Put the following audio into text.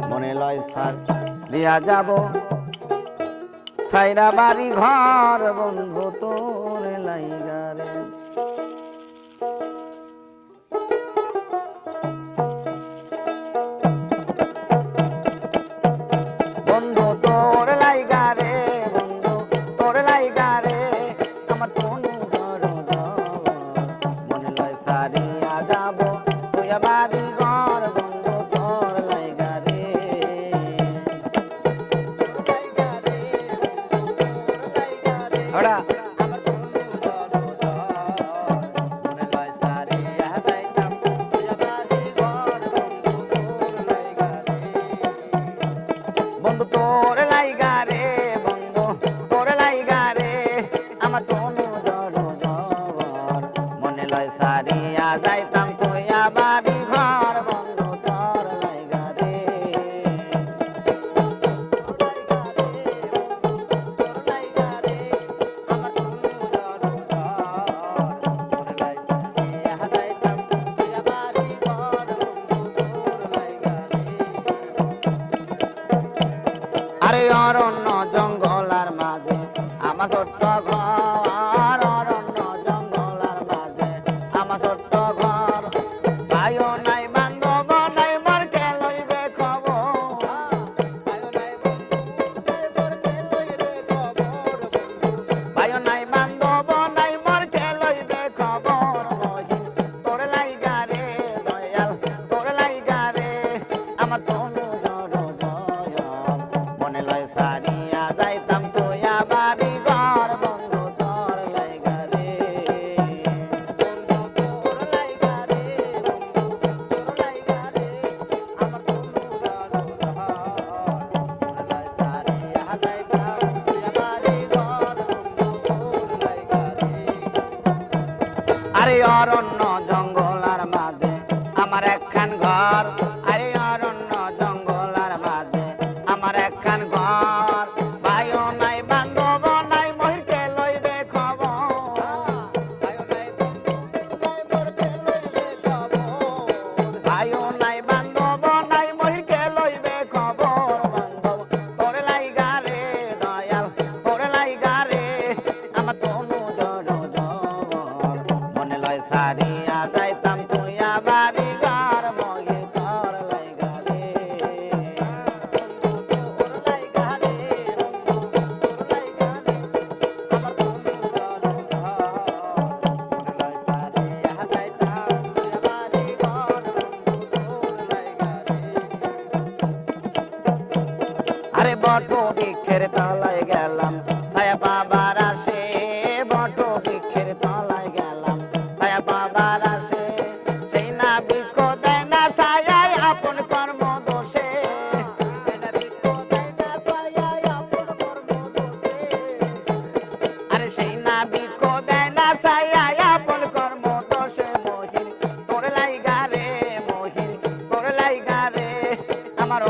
মনে লয় সার দিয়া যাব সাইরা বাড়ি ঘর বন্ধু তোর লাইগারে বন্ধু তোর লাইগারে বন্ধু তোর লাইগারে আমার তনু ধর মনে লয় সারিয়া যাব তুই বাড়ি ঘর বন্ধু তোর লাইগারে ওরা বন্ধু তোর লাইগারে বন্ধু তোর লাইগারে আমার তনু জর জর মনে লয় সারিয়া যাইতাম তুইয়া বাড়ি ঘর বন্ধু তোর লাইগারে আরে অরণ্য জঙ্গলার মাঝে আমার ছোট্ট ঘর অরণ্য জঙ্গলার মাঝে আমার ছোট্ট ঘর ভাইও নাই বান্ধব নাই মোর কে লইবে খবর ভাইও নাই বান্ধব নাই মোর কে লইবে খবর মহিন তোর লাইগারে দয়াল তোর লাইগারে আমার তনু জর জয়ল মনে লয় সারিয়া যাইতাম তুইয়া বাড়ি ঘর বন্ধু তোর লাইগারে আরে অরণ্য জঙ্গলার মাঝে আমার একখান ঘর আরে অরণ্য জঙ্গলার মাঝে আমার একখান ঘর ভাইও নাই বান্ধব নাই মহিরকে লইবে খবর ভাইও নাই বান্ধব নাই মহিরকে লইবে খবর বান্ধব তোর লাইগারে দয়াল তোর লাইগারে আমার তনু জর জর মনে লয় সারিয়া যাইতাম তুইয়া বাড়ি ঘর মহির তোর লাইগারে আরে বট বৃক্ষের তলায় গেলাম ছায়া পাবার আসে বট বৃক্ষের তলায় গেলাম ছায়া পাবার আসে সেই না বৃক্ষ দেয় না ছায়ায় আপন কর্ম দোষে আরে সেই না বৃক্ষ দেয় না ছায়ায় আপন কর্ম দোষে মহির তোর লাইগারে মহির তোর লাইগারে আমার